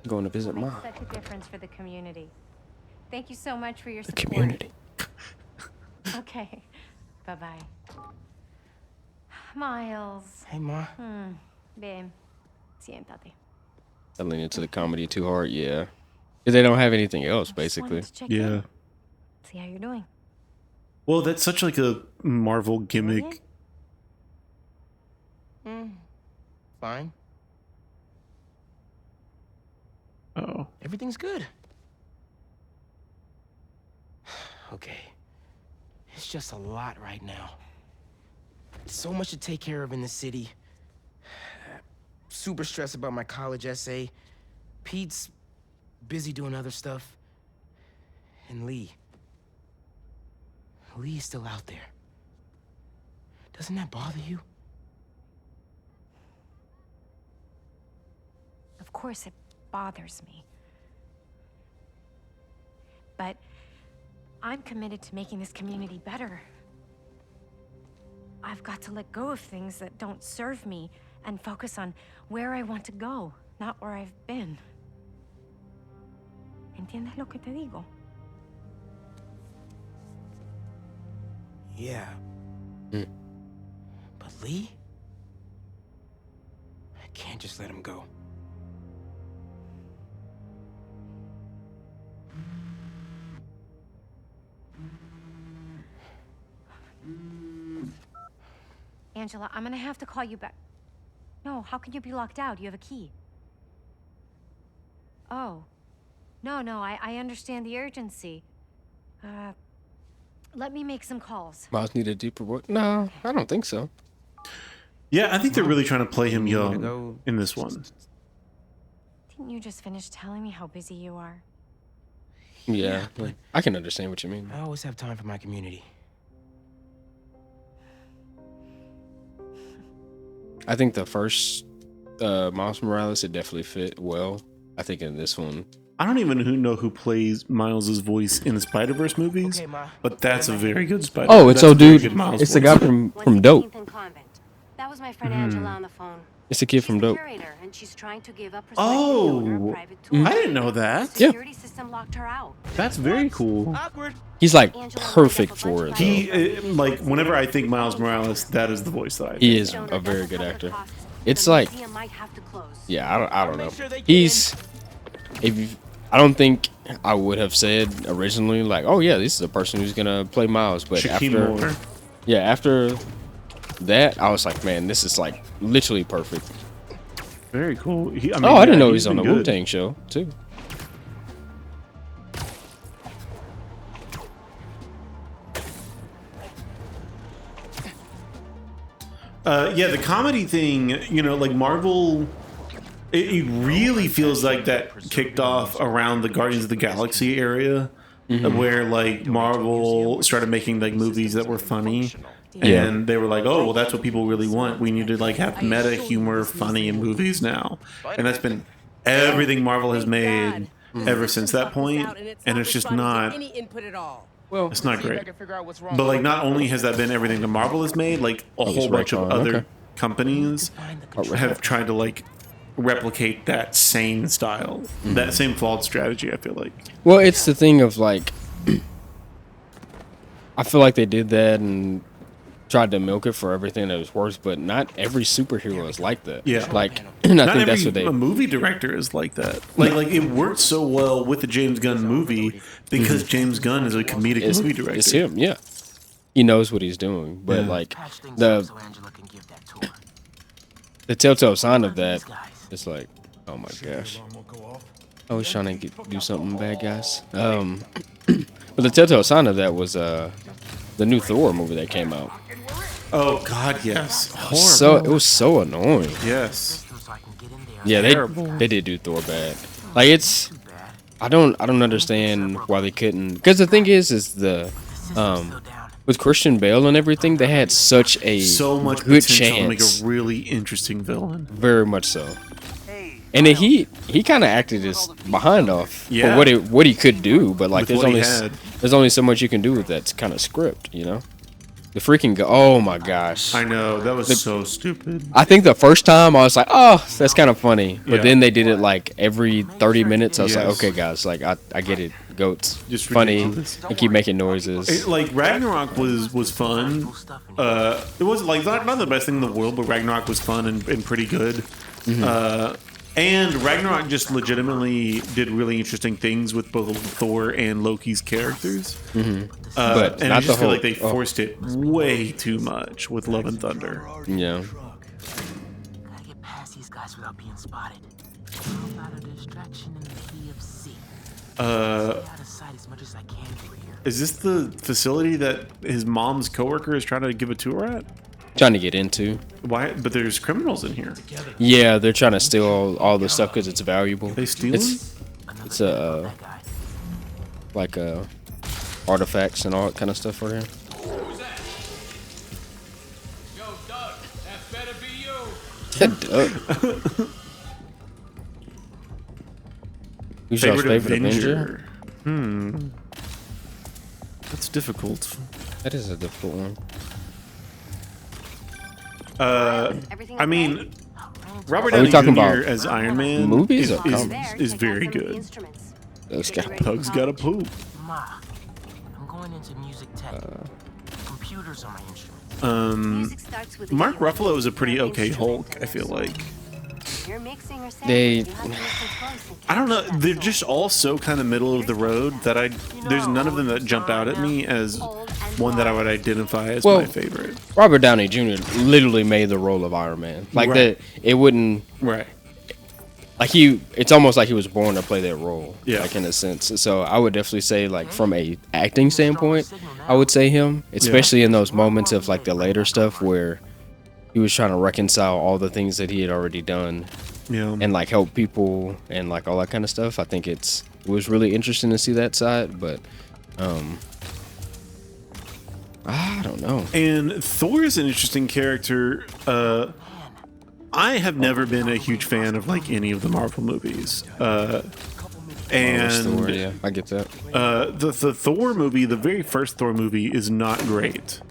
Going to visit Makes mom. such a difference for the community. Thank you so much for your The support. community. Okay. Bye-bye. Miles. Hey, Ma. Ven. Siéntate. Selling into the comedy too hard, yeah. Because they don't have anything else, Just basically. wanted to check Yeah. in. See how you're doing. Well, that's such like a Marvel gimmick. Fine. Oh. Everything's good. Okay. It's just a lot right now. So much to take care of in the city. Super stressed about my college essay. Pete's busy doing other stuff. And Lee's still out there. Doesn't that bother you? Of course it bothers me. But I'm committed to making this community better. I've got to let go of things that don't serve me and focus on where I want to go, not where I've been. ¿Entiendes lo que te digo? Yeah. But Lee? I can't just let him go. Angela, I'm gonna have to call you back. No, how can you be locked out? You have a key. Oh. No, I understand the urgency. Let me make some calls. Miles need a deeper voice. No, I don't think so. Yeah, I think they're really trying to play him You need to young go. in this one. Didn't you just finish telling me how busy you are? Yeah, but I can understand what you mean. I always have time for my community. I think the first Miles Morales, it definitely fit well. I think in this one, I don't even know who plays Miles's voice in the Spider-Verse movies, Okay, Ma. but that's a very good Spider. oh, it's that's a old very dude. good Miles It's the voice. guy from Dope. That was my friend Angela on the phone. It's the kid from She's the Dope. curator, and she's trying to give a prospective Oh. donor a private tour. I didn't know that. The security system locked her out. That's very cool. Awkward. He's like Angela perfect lined up a bunch for of it. He like whenever I think Miles Morales, that is the voice that I think. He is Donor a very doesn't good cover actor. costs. It's The like, museum might have to close. yeah, I don't know. Make sure they get He's I don't think I would have said originally like, oh yeah, this is a person who's gonna play Miles, but Shaquille after Moore. after that, I was like, man, this is like literally perfect. Very cool. I mean, I didn't know he he's was on the been good. Wu-Tang show too. Yeah, the comedy thing, like Marvel, it really feels like that kicked off around the Guardians of the Galaxy area, where like Marvel started making like movies that were funny, Yeah. and they were like, oh, well, that's what people really want. We need to like have meta humor, funny in movies now, and that's been everything Marvel has made ever since that point, and it's just not. Any input at all. Well, It's not See if I great. can figure out what's wrong But like, with not only has that been everything that Marvel has made, like a whole bunch of Raycon, other okay. companies Find the control. have tried to like replicate that sane style, that same flawed strategy. I feel like. well, it's the thing of like, I feel like they did that and tried to milk it for everything that was worth, but not every superhero is like that. Yeah. like, and I Not think every that's what they. a movie director is like that. Like it worked so well with the James Gunn movie because James Gunn is a comedic It's, movie director. it's him, yeah. He knows what he's doing, but Yeah. like Patch things up the so Angela can give that tour. the telltale sign of that, These guys. it's like, oh my gosh. I was trying to do something bad, guys. But the telltale sign of that was the new Thor movie that came out. Oh God, yes. Horrible. So it was so annoying. Yes. So I can get in there. Yeah, Terrible. they did do Thor bad. Like it's, I don't understand why they couldn't. Because the thing is the with Christian Bale and everything, they had such a So much good potential to make chance. a really interesting villain. Very much so. And then he kind of acted his behind off Yeah. for what he could do, but like With what he had. there's only so much you can do with that kind of script, you know. The freaking oh my gosh. I know that was so stupid. I think the first time I was like, oh, that's kind of funny. But Yeah. then they did it like every 30 minutes. I was like, Yes. okay, guys, like I get it. Goats, Just funny ridiculous. and keep making noises. Like Ragnarok was fun. It was like not the best thing in the world, but Ragnarok was fun and pretty good. And Ragnarok just legitimately did really interesting things with both Thor and Loki's characters. But And not I just the feel whole. like they forced it way too much with Love and Thunder. Yeah. Gotta get past these guys without being spotted. No matter distraction in the key of C. Stay out of sight as much as I can through here. Is this the facility that his mom's coworker is trying to give a tour at? Trying to get into. Why? But there's criminals in here. Yeah, they're trying to steal all the stuff because it's valuable. They stealing? It's a like artifacts and all that kind of stuff for him. Who's that? Yo, Doug, that better be you. Doug. Who's your favorite Avenger? That's difficult. That is a difficult one. Everything I mean, okay? Robert Are we Downey talking Jr. about as Iron Man movies or is, comics? is Check out very some of the good. instruments. Those Getting guys. ready for Pug's got a college. poop. Ma, I'm going into music tech. Computers are my instruments. Music starts with a Mark key. Ruffalo is a pretty okay Instrument Hulk, I feel like. If you're mixing or They- sampling, you have to listen close and I don't know, catch that they're soul. just all so kind of middle of the road that there's none of them that jump out at me as one that I would identify as Well- my favorite. Robert Downey Jr. literally made the role of Iron Man. Like Right. that, it wouldn't. Right. Like it's almost like he was born to play that role. Yeah. Like in a sense. So I would definitely say, like from a acting standpoint, I would say him, especially in those moments of like the later stuff where he was trying to reconcile all the things that he had already done Yeah. and like help people and like all that kind of stuff. I think it was really interesting to see that side, but I don't know. And Thor is an interesting character. I have never been a huge fan of like any of the Marvel movies. And Thor, yeah, I get that. the Thor movie, the very first Thor movie, is not great.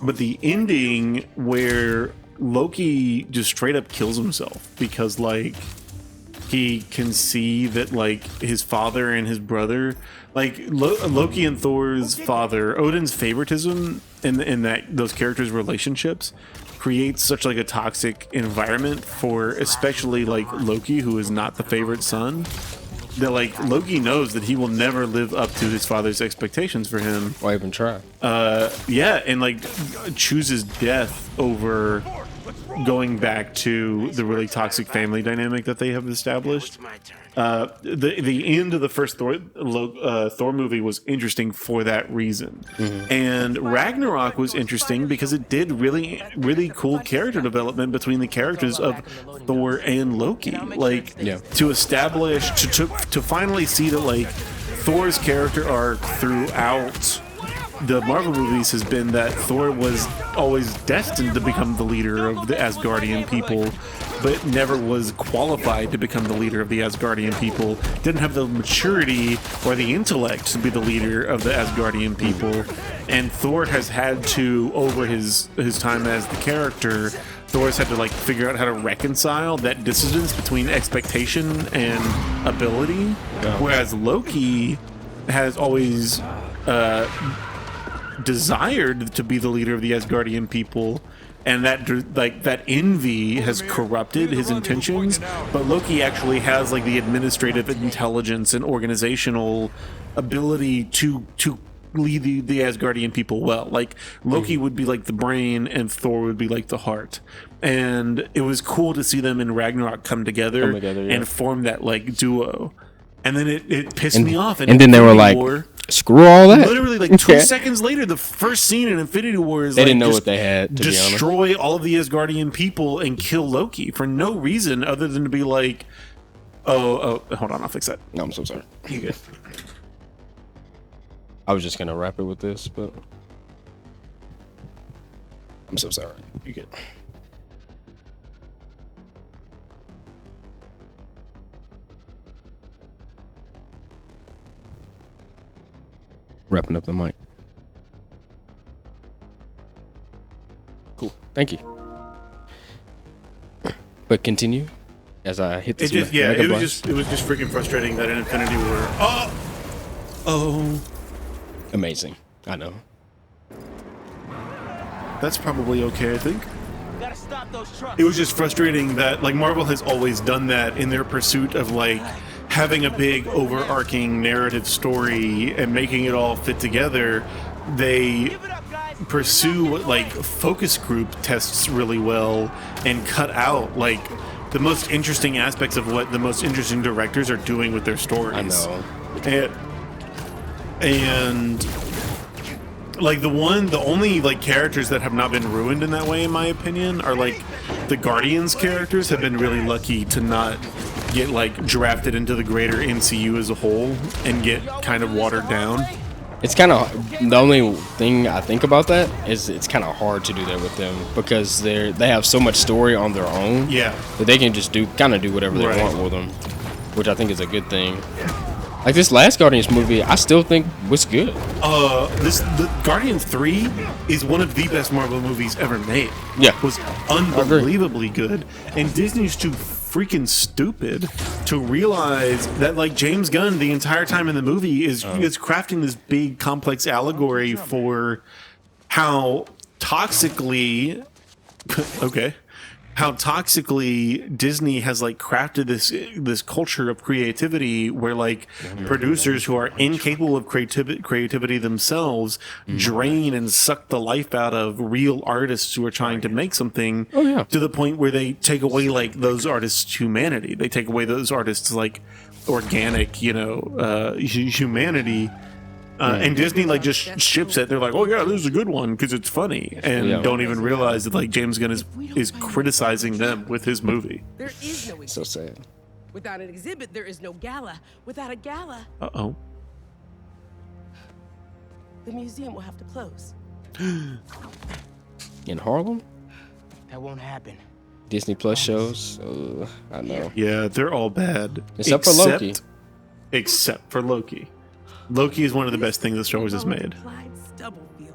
But the ending where Loki just straight up kills himself because like he can see that like his father and his brother, like Loki and Thor's father, Odin's favoritism in that those characters' relationships creates such like a toxic environment for especially like Loki, who is not the favorite son. That like Loki knows that he will never live up to his father's expectations for him. Why even try? Yeah, and like chooses death over going back to the really toxic family dynamic that they have established. My turn. The end of the first Thor movie was interesting for that reason, and Ragnarok was interesting because it did really cool character development between the characters of Thor and Loki. Like Yeah. to establish to finally see that like Thor's character arc throughout the Marvel movies has been that Thor was always destined to become the leader of the Asgardian people, but never was qualified to become the leader of the Asgardian people, didn't have the maturity or the intellect to be the leader of the Asgardian people, and Thor has had to, over his time as the character, Thor's had to like figure out how to reconcile that dissonance between expectation and ability, whereas Loki has always desired to be the leader of the Asgardian people, and that envy has corrupted his intentions. But Loki actually has like the administrative intelligence and organizational ability to lead the Asgardian people well. Like Loki would be like the brain, and Thor would be like the heart. And it was cool to see them in Ragnarok come together, yeah. and form that like duo. And then it pissed me off. And then they were Infinity like, War, screw all that. literally like 2 Yeah. seconds later, the first scene in Infinity War is They like didn't know just what they had, to be honest. destroy all of the Asgardian people and kill Loki for no reason other than to be like, oh, hold on, I'll fix that. No, I'm so sorry. You good? I was just gonna wrap it with this, but I'm so sorry. You good? Wrapping up the mic. Thank you. But continue as I hit this. It was just freaking frustrating that in Infinity War. Oh, Amazing. I know. that's probably okay, I think. Gotta stop those trucks. It was just frustrating that like Marvel has always done that in their pursuit of like having a big overarching narrative story and making it all fit together. They Give it up, guys. pursue what like focus group tests really well and cut out like the most interesting aspects of what the most interesting directors are doing with their stories. I know. And like the only like characters that have not been ruined in that way, in my opinion, are like the Guardians characters have been really lucky to not get like drafted into the greater MCU as a whole and get kind of watered down. It's kind of the only thing I think about that is it's kind of hard to do that with them because they have so much story on their own. Yeah. That they can just do whatever they Right. want with them, which I think is a good thing. Like this last Guardians movie, I still think was good. The Guardians 3 is one of the best Marvel movies ever made. Yeah. It was unbelievably good. And Disney's too freaking stupid to realize that like James Gunn the entire time in the movie is crafting this big complex allegory for how toxically Disney has like crafted this culture of creativity where like producers who are incapable of creativity themselves drain and suck the life out of real artists who are trying to make something to the point where they take away like those artists' humanity. They take away those artists' like organic, humanity. And Disney like just ships it. They're like, "Oh yeah, this is a good one because it's funny," and don't even realize that like James Gunn is criticizing them with his movie. There is no exhibit. So sad. Without an exhibit, there is no gala. Without a gala, Uh-oh. the museum will have to close. In Harlem, That won't happen. Disney Plus shows. I know. Yeah, they're all bad Except for Loki. Except for Loki. Loki is one of the best things that Star Wars has made. Clyde Stubblefield.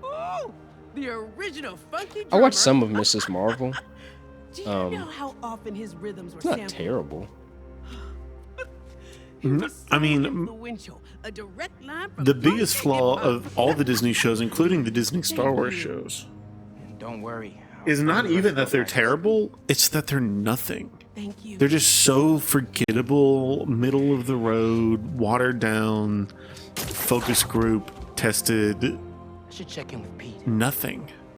Ooh, the original funky I drummer. watched some of Mrs. Marvel. Do you know how often his rhythms were It's not sampled? terrible. He was I mean, so influential. A direct line from The biggest Funky flaw hip-hop. of all the Disney shows, including the Disney Star Wars shows, And don't worry. is not even that they're terrible, it's that they're nothing. Thank you. They're just so forgettable, middle of the road, watered down, focus group, tested, I should check in with Pete. nothing.